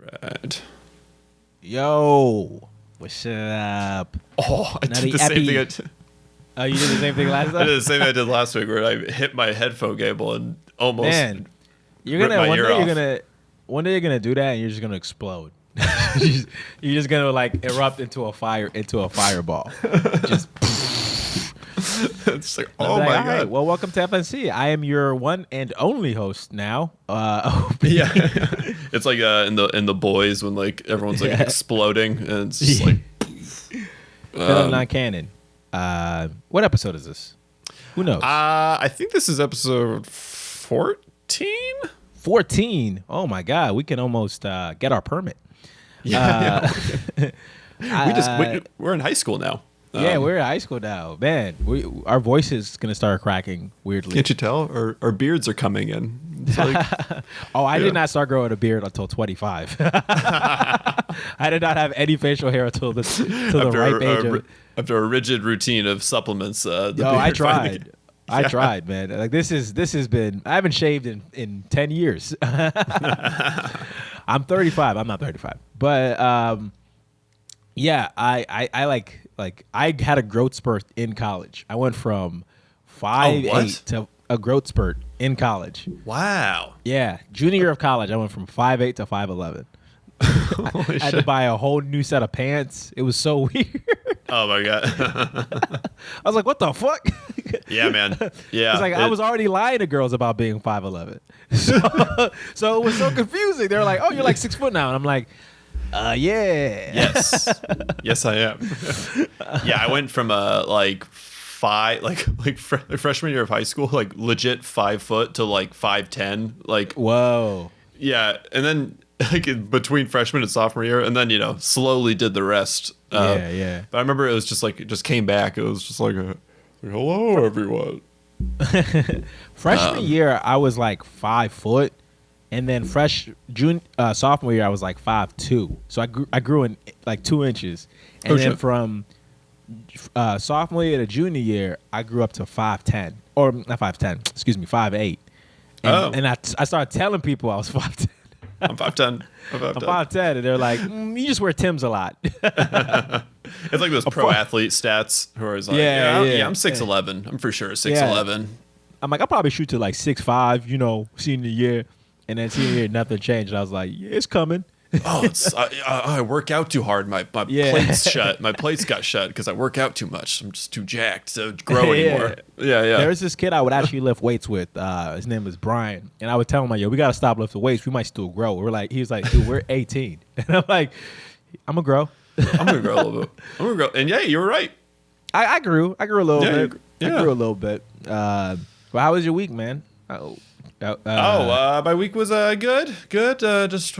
Right. Yo, what's up? Oh, I did the same thing. Oh, you did the same thing last time? I did the same thing I did last week, where I hit my headphone cable and almost you're ripped gonna my ear off. one day you're gonna do that and you're just gonna explode. You're just gonna like erupt into a fireball. Just. It's like, oh my God. Right, well, welcome to FNC. I am your one and only host now. Opey. Yeah, it's like in the Boys when like everyone's like exploding and it's just like Filler Non Canon. What episode is this? Who knows? I think this is episode 14. 14. Oh my God, we can almost get our permit. Yeah, we're in high school now. Yeah, we're in high school now. Man, our voice is going to start cracking weirdly. Can't you tell? Our beards are coming in. It's like, I did not start growing a beard until 25. I did not have any facial hair until the ripe age. After a rigid routine of supplements. I tried. I tried, man. Like this has been. I haven't shaved in 10 years. I'm 35. I'm not 35, but yeah, I I had a growth spurt in college. I went from 5'8" to a growth spurt in college. Wow. Yeah, junior year of college, I went from 5'8" to 5'11". I had to buy a whole new set of pants. It was so weird. Oh my God. I was like, what the fuck? Yeah, man. Yeah. It's like I was already lying to girls about being 5'11". So it was so confusing. They were like, oh, you're like 6 foot now. And I'm like, yeah. Yes, I am. Yeah, I went from freshman year of high school, like legit 5 foot to like 5'10". Like, whoa. Yeah, and then like in between freshman and sophomore year, and then slowly did the rest. Yeah. But I remember it was just like it just came back. It was just like hello everyone. Freshman year, I was like 5 foot. And then sophomore year, I was like 5'2". So I grew in like 2 inches. And then from sophomore year to junior year, I grew up to 5'10", or not 5'10", excuse me, 5'8". And I started telling people I was 5'10". I'm 5'10". I'm 5'10", and they're like, you just wear Timbs a lot. It's like those pro athlete stats who are like, I'm 6'11". I'm for sure 6'11". Yeah. I'm like, I'll probably shoot to like 6'5", senior year. And then senior year, nothing changed. And I was like, yeah, it's coming. I work out too hard. My plates shut. My plates got shut because I work out too much. I'm just too jacked to grow anymore. Yeah. There was this kid I would actually lift weights with. His name was Brian. And I would tell him, like, yo, we got to stop lifting weights. We might still grow. He was like, dude, we're 18. And I'm like, I'm going to grow. I'm going to grow a little bit. I'm going to grow. And yeah, you were right. I grew. I grew a little bit. I grew a little bit. Well, how was your week, man? My week was good. Just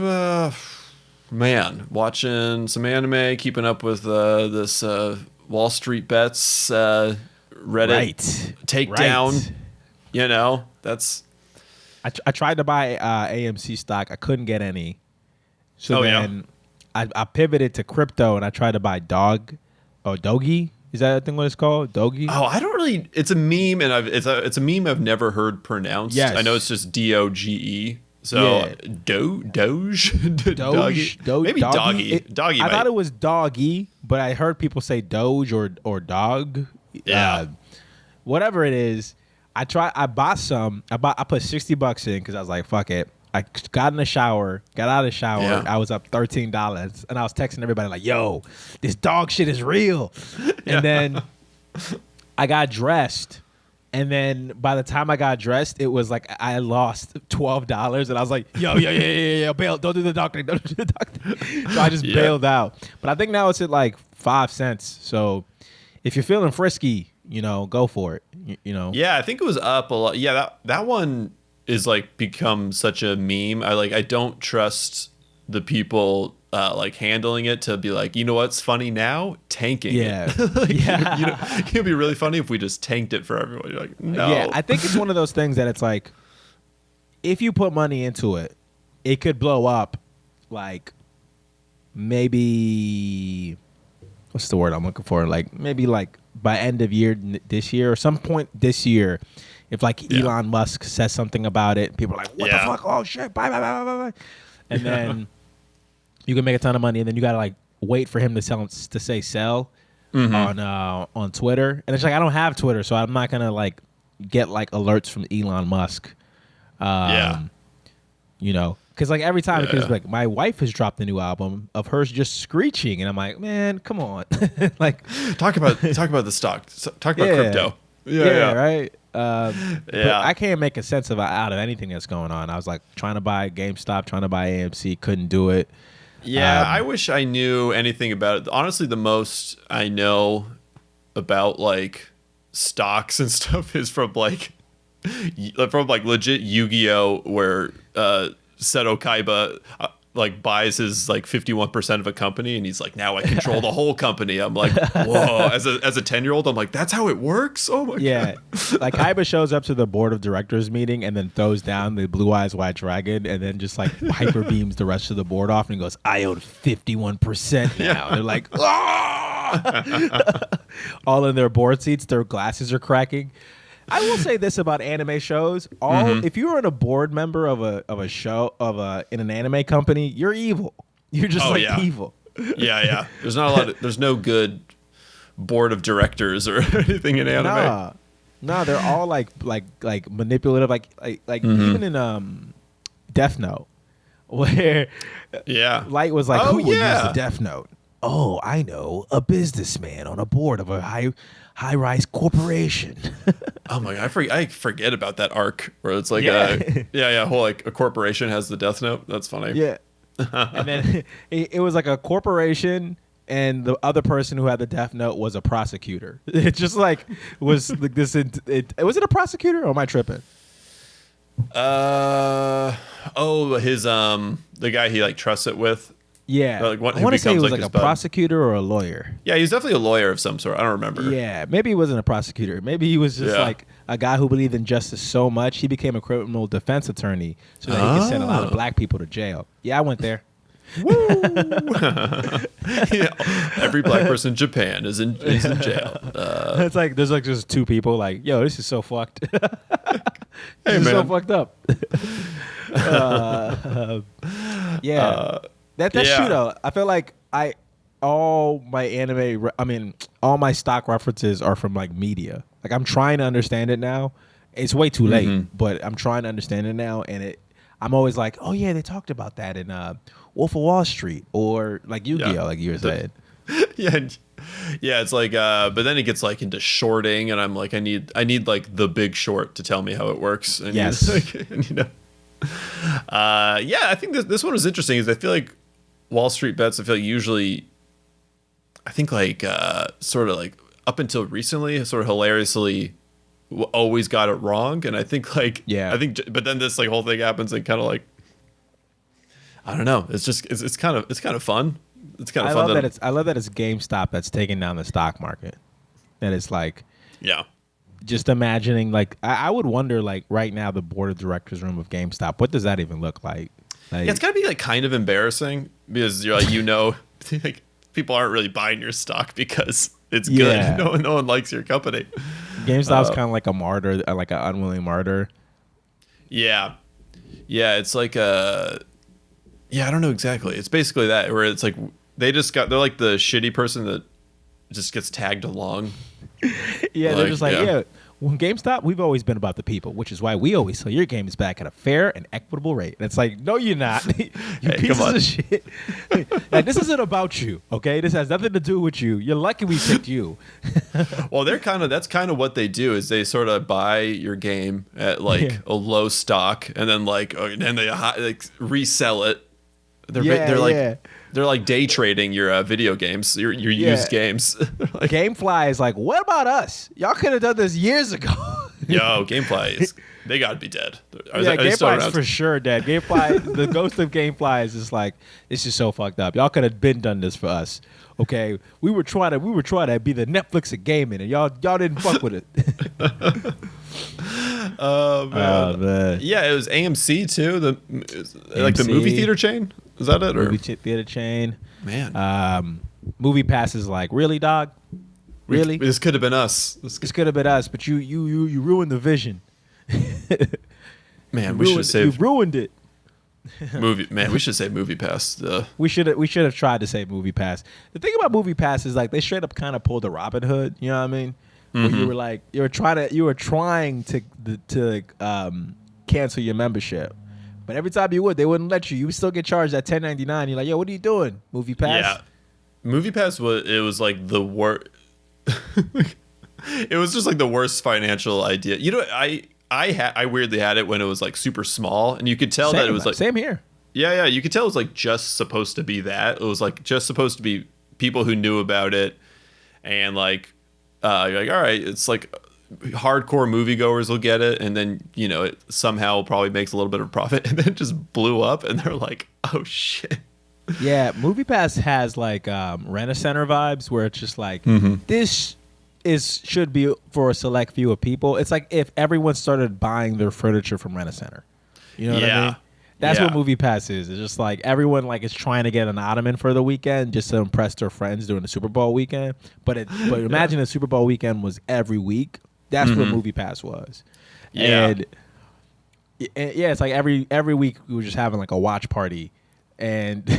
watching some anime, keeping up with this Wall Street Bets Reddit takedown. Right. That's. I tried to buy AMC stock. I couldn't get any. So then I pivoted to crypto and I tried to buy Dogi. Is that I think what it's called? Dogi? Oh, I don't really. It's a meme, and it's a meme I've never heard pronounced. Yes. I know it's just DOGE. So Doge, maybe Doggy. Doggy. I thought it was Doggy, but I heard people say Doge or Dog. Yeah. Whatever it is, I bought some. I put $60 in because I was like, fuck it. I got out of the shower. Yeah. I was up $13, and I was texting everybody like, "Yo, this dog shit is real." And then I got dressed, and then by the time I got dressed, it was like I lost $12, and I was like, "Yo, bail! Don't do the dog thing. Don't do the dog thing." So I just bailed out. But I think now it's at like 5 cents. So if you're feeling frisky, go for it. Yeah, I think it was up a lot. Yeah, that one is like become such a meme. I don't trust the people handling it to be like, what's funny now? Tanking it. It'd be really funny if we just tanked it for everyone. You're like, no. Yeah, I think it's one of those things that it's like, if you put money into it, it could blow up. Like maybe, what's the word I'm looking for? Like maybe like by end of year this year or some point this year. If Elon Musk says something about it, people are like, what the fuck? Oh shit, bye. And then you can make a ton of money, and then you gotta like wait for him to say sell on Twitter. And it's like I don't have Twitter, so I'm not gonna like get like alerts from Elon Musk. You know, because like every time, because like my wife has dropped a new album of hers just screeching, and I'm like, man, come on, like talk about the stock, talk about crypto. Right. But I can't make a sense out of anything that's going on. I was like trying to buy GameStop, trying to buy AMC, couldn't do it. Yeah, I wish I knew anything about it. Honestly, the most I know about like stocks and stuff is from like legit Yu-Gi-Oh, where Seto Kaiba like buys his like 51% of a company, and he's like, now I control the whole company. I'm like, whoa. As a 10-year-old, I'm like, that's how it works. Oh my god. Like Kaiba shows up to the board of directors meeting and then throws down the Blue Eyes White Dragon and then just like hyper beams the rest of the board off and goes, I own 51% now. They're like, all in their board seats, their glasses are cracking. I will say this about anime shows: if you're a board member of a show in an anime company, you're evil. You're just evil. Yeah. There's not a lot. There's no good board of directors or anything in anime. No, they're all like manipulative. Like even in Death Note, where Light was like, who would use the Death Note? Oh, I know, a businessman on a board of a high-rise corporation. Oh my god, I forget about that arc where it's like whole like a corporation has the Death Note. That's funny. Yeah. And then it was like a corporation, and the other person who had the Death Note was a prosecutor. It just like was like this. Was it a prosecutor, or am I tripping? His the guy he like trusts it with. Yeah, like I want to say he was like a prosecutor or a lawyer. Yeah, he's definitely a lawyer of some sort. I don't remember. Yeah, maybe he wasn't a prosecutor. Maybe he was just like a guy who believed in justice so much he became a criminal defense attorney so that he could send a lot of black people to jail. Yeah, I went there. Woo! Every black person in Japan is in jail. It's like there's like just two people like, yo, this is so fucked. This is so fucked up. That's true though. I feel like all my stock references are from like media. Like I'm trying to understand it now. It's way too late, but I'm trying to understand it now, and I'm always like, oh yeah, they talked about that in Wolf of Wall Street or like Yu-Gi-Oh, like you were saying. Yeah, it's like, but then it gets like into shorting, and I'm like, I need like the Big Short to tell me how it works. And yes. I think this one was interesting. Is I feel like Wall Street bets, I feel like usually, I think like sort of like up until recently, sort of hilariously always got it wrong, and I think like but then this like whole thing happens and kind of like I don't know. It's just it's kind of fun. It's kind of fun. I love that it's GameStop that's taking down the stock market, and it's like just imagining like I would wonder like right now the board of directors room of GameStop, what does that even look like? It's gotta be like kind of embarrassing because you're like like people aren't really buying your stock because it's good. No one likes your company. GameStop's kind of like a martyr, like an unwilling martyr. Yeah, it's like I don't know exactly. It's basically that where it's like they're like the shitty person that just gets tagged along. They're just like when GameStop, we've always been about the people, which is why we always sell your games back at a fair and equitable rate. And it's like, no, you're not. You pieces of shit. Like, this isn't about you, okay? This has nothing to do with you. You're lucky we picked you. Well, that's kind of what they do is they sort of buy your game at like a low stock and then they like resell it. They're like day trading your video games, your used games. Like, GameFly is like, what about us? Y'all could have done this years ago. Yo, GameFly they gotta be dead. GameFly is for sure dead. GameFly, the ghost of GameFly is just like, this is so fucked up. Y'all could have been done this for us. Okay, we were trying to be the Netflix of gaming, and y'all didn't fuck with it. Oh man. Yeah, it was AMC too. Like the movie theater chain. Is that it? Movie theater chain. Man. Movie Pass is like, really, dog? Really? This could have been us. This could have been us, but you ruined the vision. Man, we should have saved. You ruined it. Man, we should say Movie Pass. We should have tried to say Movie Pass. The thing about Movie Pass is like they straight up kind of pulled a Robin Hood. You know what I mean? Where you were like you were trying to cancel your membership, but every time you would, they wouldn't let you. You would still get charged at $10.99. You're like, yo, what are you doing? Movie Pass? Yeah, Movie Pass was like the worst. It was just like the worst financial idea. You know, I weirdly had it when it was like super small, and you could tell that it was like same here. Yeah, you could tell it was like just supposed to be that. It was like just supposed to be people who knew about it, and like you're like, all right, it's like hardcore moviegoers will get it, and then you know it somehow probably makes a little bit of profit, and then it just blew up, and they're like, oh shit. Yeah, Movie Pass has like Rent-A-Center vibes, where it's just like this should be for a select few of people. It's like if everyone started buying their furniture from Rent-A-Center. You know what I mean? That's what Movie Pass is. It's just like everyone like is trying to get an ottoman for the weekend just to impress their friends during the Super Bowl weekend. But imagine the Super Bowl weekend was every week. That's what Movie Pass was. Yeah. And it's like every week we were just having like a watch party, and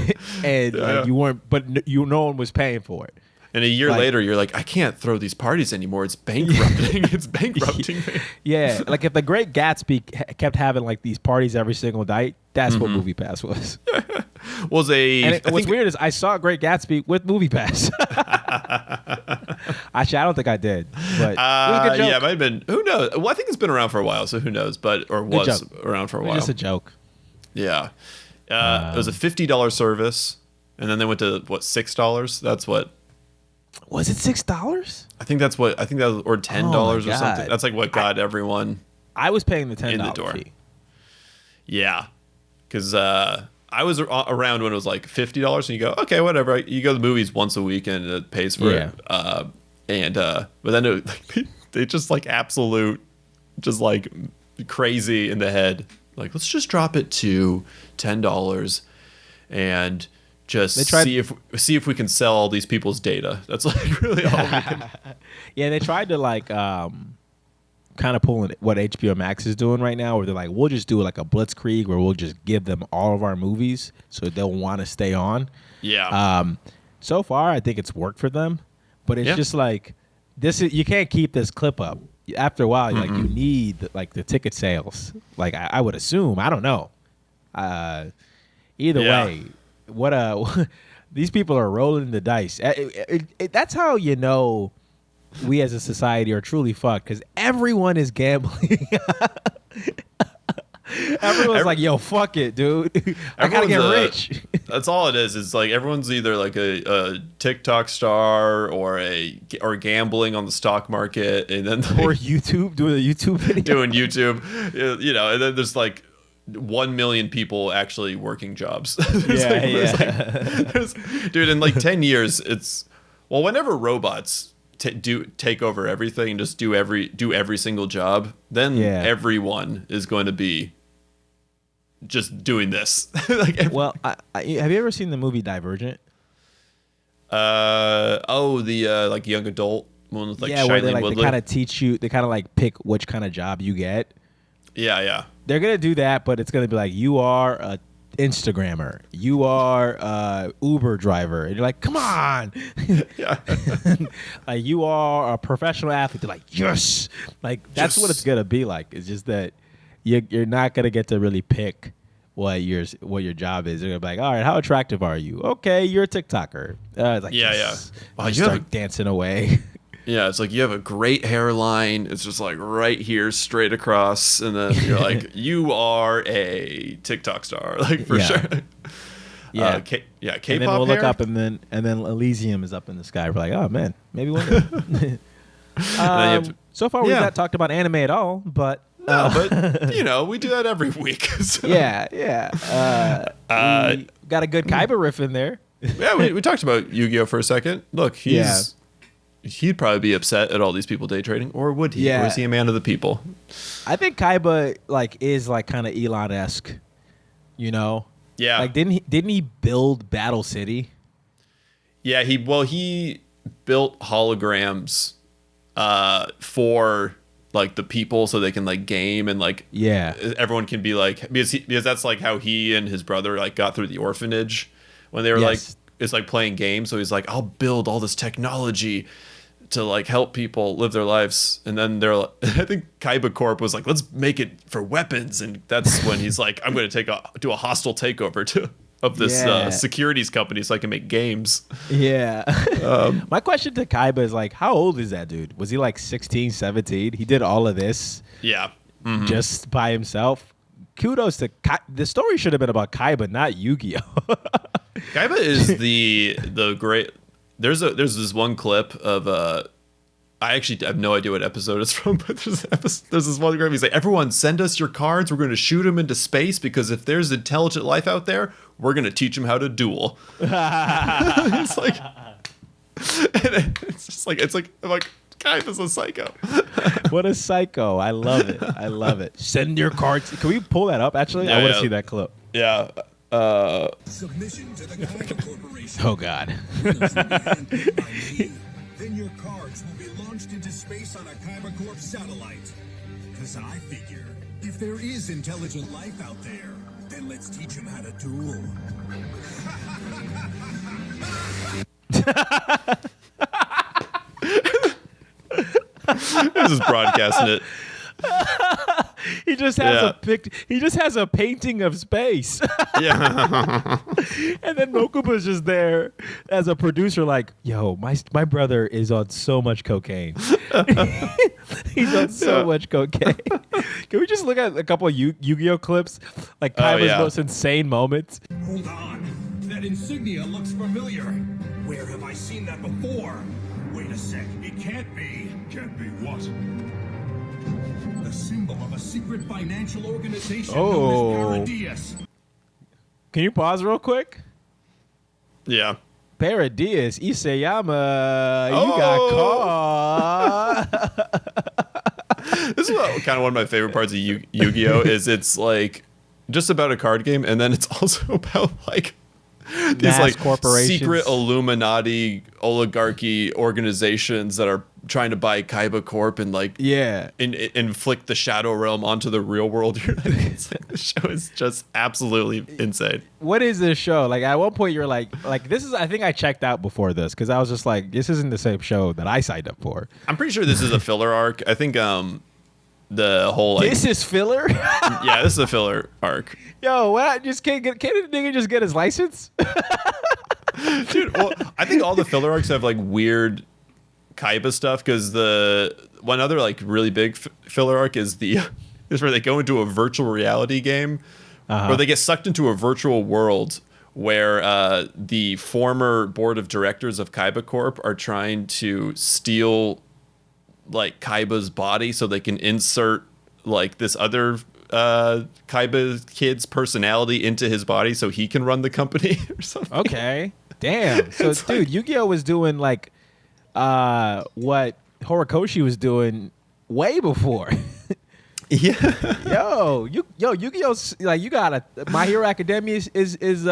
like you weren't, but no one was paying for it. And a year later, you're like, I can't throw these parties anymore. It's bankrupting. It's bankrupting me. Yeah, like if the Great Gatsby kept having like these parties every single night, that's what Movie Pass was. What's weird is I saw Great Gatsby with Movie Pass. Actually, I don't think I did. But it was a good joke. Yeah, it might have been. Who knows? Well, I think it's been around for a while, so who knows? Was around for a while. Just a joke. Yeah, it was a $50 service, and then they went to what, $6? That's what. Was it $6? I think that was or $10 or something. That's like what got everyone. I was paying the $10 in the door. fee. Yeah, because I was around when it was like $50, and you go, okay, whatever. You go to the movies once a week, and it pays for it. But then they just like absolute, just like crazy in the head. Like, let's just drop it to $10 and just see if we can sell all these people's data. That's like really all we can. Yeah, they tried to like kind of pulling what HBO Max is doing right now, where they're like, we'll just do like a blitzkrieg where we'll just give them all of our movies so they'll want to stay on. Yeah. So far, I think it's worked for them, but it's just like you can't keep this clip up. After a while, like you need like the ticket sales. Like I would assume, I don't know. Either way, these people are rolling the dice. That's how you know we as a society are truly fucked, because everyone is gambling. Everyone's like, yo, fuck it, dude. I gotta get rich. That's all it is. It's like everyone's either like a TikTok star or gambling on the stock market, and then or YouTube, doing a YouTube video. Doing YouTube, you know, and then there's like 1 million people actually working jobs. Dude, in like 10 years, whenever robots take over everything and just do every single job, then everyone is going to be just doing this. Have you ever seen the movie Divergent? The like young adult one with like where they kind of teach you, they kind of like pick which kind of job you get. Yeah. They're gonna do that, but it's gonna be like, you are a Instagrammer, you are a Uber driver, and you're like, come on. Yeah. Like, you are a professional athlete. They're like, yes. Like, that's what it's gonna be like. It's just that you're not gonna get to really pick what your job is. They're gonna be like, all right, how attractive are you? Okay, you're a TikToker. It's like, yes. Wow, you start dancing away. Yeah, it's like you have a great hairline. It's just like right here, straight across, and then you're like, you are a TikTok star, like for sure. Yeah, K-pop. And then we'll look up, and then Elysium is up in the sky. We're like, oh man, maybe one day. So far, we've not talked about anime at all, but no, but you know, we do that every week. So. Yeah. We got a good Kaiba riff in there. Yeah, we talked about Yugioh for a second. Look, he'd probably be upset at all these people day trading, or would he? Yeah. Or is he a man of the people? I think Kaiba is kind of Elon-esque, you know? Yeah. Like, didn't he build Battle City? Yeah, he built holograms for like the people so they can like game and like everyone can be like because that's like how he and his brother like got through the orphanage when they were like it's like playing games. So he's like, I'll build all this technology to like help people live their lives. And then I think Kaiba Corp was like, let's make it for weapons. And that's when he's like, I'm going to do a hostile takeover of this securities company so I can make games. Yeah. My question to Kaiba is like, how old is that dude? Was he like 16, 17? He did all of this. Yeah. Just by himself. Kudos to the story should have been about Kaiba, not Yugioh. Kaiba is the great. There's this one clip of I actually have no idea what episode it's from, but there's this one where he's like, everyone send us your cards, we're going to shoot them into space because if there's intelligent life out there, we're going to teach them how to duel. It's like it's like I'm like, Kaiba's a psycho. What a psycho. I love it. I love it. Send your cards. Can we pull that up actually? I want to see that clip. Yeah. Submission to the Kaiba Corporation. Oh God. Then your cards will be launched into space on a Kaiba Corp satellite. Because I figure, if there is intelligent life out there, then let's teach them how to duel. This is broadcasting it. He just has a painting of space. Yeah. And then Mokuba's just there as a producer like, yo, my brother is on so much cocaine. He's on so much cocaine. Can we just look at a couple of Yu-Gi-Oh clips? Like Kaiba's most insane moments. Hold on. That insignia looks familiar. Where have I seen that before? Wait a sec. It can't be. Can't be what? The symbol of a secret financial organization known as Paradius. Can you pause real quick? Yeah. Paradius, Isayama, you got caught. This is kind of one of my favorite parts of Yu-Gi-Oh! Is it's like just about a card game, and then it's also about like these like secret Illuminati oligarchy organizations that are trying to buy Kaiba Corp and like inflict the Shadow Realm onto the real world. It's like, the show is just absolutely insane. What is this show? Like at one point you're like this is. I think I checked out before this because I was just like, this isn't the same show that I signed up for. I'm pretty sure this is a filler arc. I think the whole like, this is filler. Yeah, this is a filler arc. Yo, what? Just can't a nigga just get his license? Dude, well, I think all the filler arcs have like weird Kaiba stuff because the one other like really big filler arc is where they go into a virtual reality game where they get sucked into a virtual world where the former board of directors of Kaiba Corp are trying to steal like Kaiba's body so they can insert like this other Kaiba kid's personality into his body so he can run the company or something. Okay. Damn. So dude, Yu-Gi-Oh was doing like what Horikoshi was doing way before. Yeah. Yu-Gi-Oh's like you got My Hero Academia is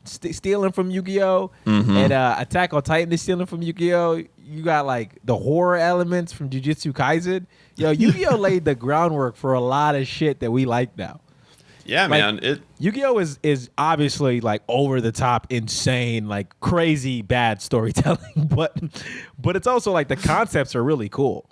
stealing from Yu-Gi-Oh, and Attack on Titan is stealing from Yu-Gi-Oh. You got like the horror elements from Jujutsu Kaisen. Yo, Yu-Gi-Oh laid the groundwork for a lot of shit that we like now. Yeah, like, man. Yu-Gi-Oh is obviously like over the top, insane, like crazy bad storytelling, but it's also like the concepts are really cool.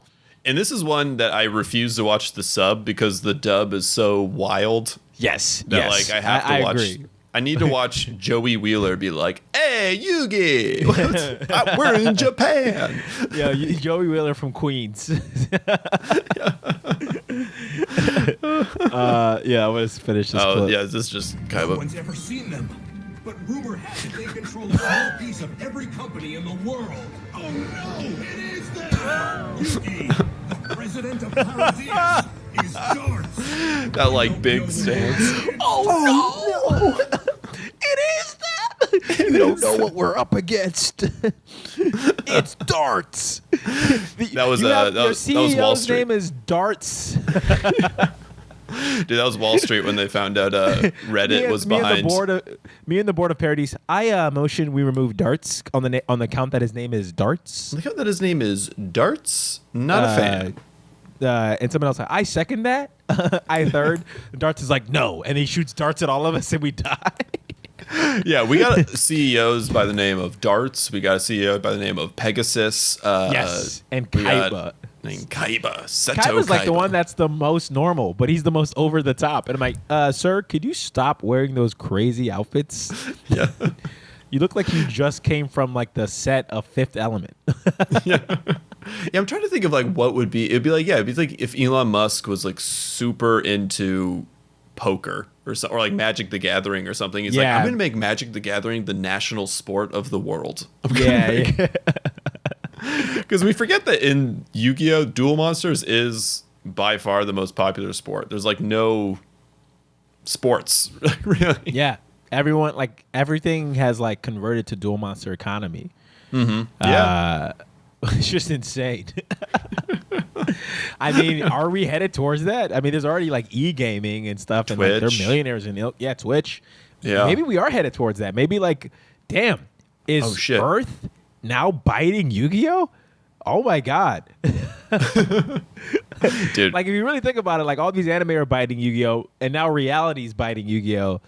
And this is one that I refuse to watch the sub because the dub is so wild. Yes, that like I have to watch. Agree. I need to watch Joey Wheeler be like, "Hey, Yugi, we're in Japan." Yeah, Joey Wheeler from Queens. Yeah, I want to finish this clip. Yeah, this is just Kaiba. No one's ever seen them, but rumor has it they control a small piece of every company in the world. Oh no, it is them! Yugi, the president of Paradius, is Darts. That like big stance. Oh no! It is that. You don't know what we're up against. It's Darts. That was Wall Street. Name is Darts. Dude, that was Wall Street when they found out Reddit was behind. Me and the board of Parodies. I motion we remove Darts on the count that his name is Darts. On the count that his name is Darts. Not a fan. and someone else like, I second that. I third. And Darts is like, no, and he shoots darts at all of us, and we die. Yeah, we got CEOs by the name of Darts. We got a CEO by the name of Pegasus. Yes, and Kaiba. Seto Kaiba's like the Kaiba. one that's the most normal, but he's the most over the top. And I'm like, sir, could you stop wearing those crazy outfits? Yeah. You look like you just came from like the set of Fifth Element. Yeah, I'm trying to think of like what would be. It'd be like if Elon Musk was like super into poker or like Magic the Gathering or something. He's like, I'm going to make Magic the Gathering the national sport of the world. Yeah. Because we forget that in Yu-Gi-Oh, Duel Monsters is by far the most popular sport. There's like no sports, really. Yeah. Everyone, like, everything has like converted to dual monster economy. Mm-hmm. Yeah. It's just insane. I mean, are we headed towards that? I mean, there's already like e-gaming and stuff, and like, they're millionaires in Twitch. Yeah. Maybe we are headed towards that. Maybe like, damn, is Earth now biting Yu-Gi-Oh? Oh my God. Dude. Like, if you really think about it, like, all these anime are biting Yu-Gi-Oh, and now reality's biting Yu-Gi-Oh.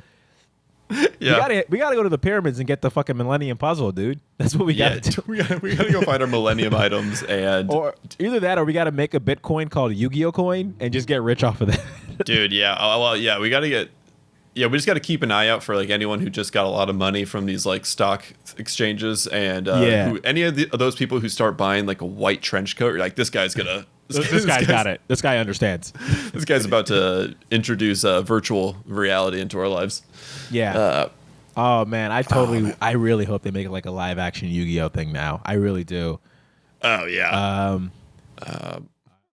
Yeah. We gotta go to the pyramids and get the fucking Millennium Puzzle, dude. That's what we gotta do. we gotta go find our Millennium items, and or either that, or we gotta make a Bitcoin called Yu-Gi-Oh coin and just get rich off of that. Dude, yeah. Oh, well, yeah. We just gotta keep an eye out for like anyone who just got a lot of money from these like stock exchanges, and any of those people who start buying like a white trench coat. You're like, this guy's gonna. This guy's got it. This guy understands. This guy's about to introduce virtual reality into our lives. Yeah. Oh man, I really hope they make it like a live action Yu-Gi-Oh thing now. I really do. Oh yeah.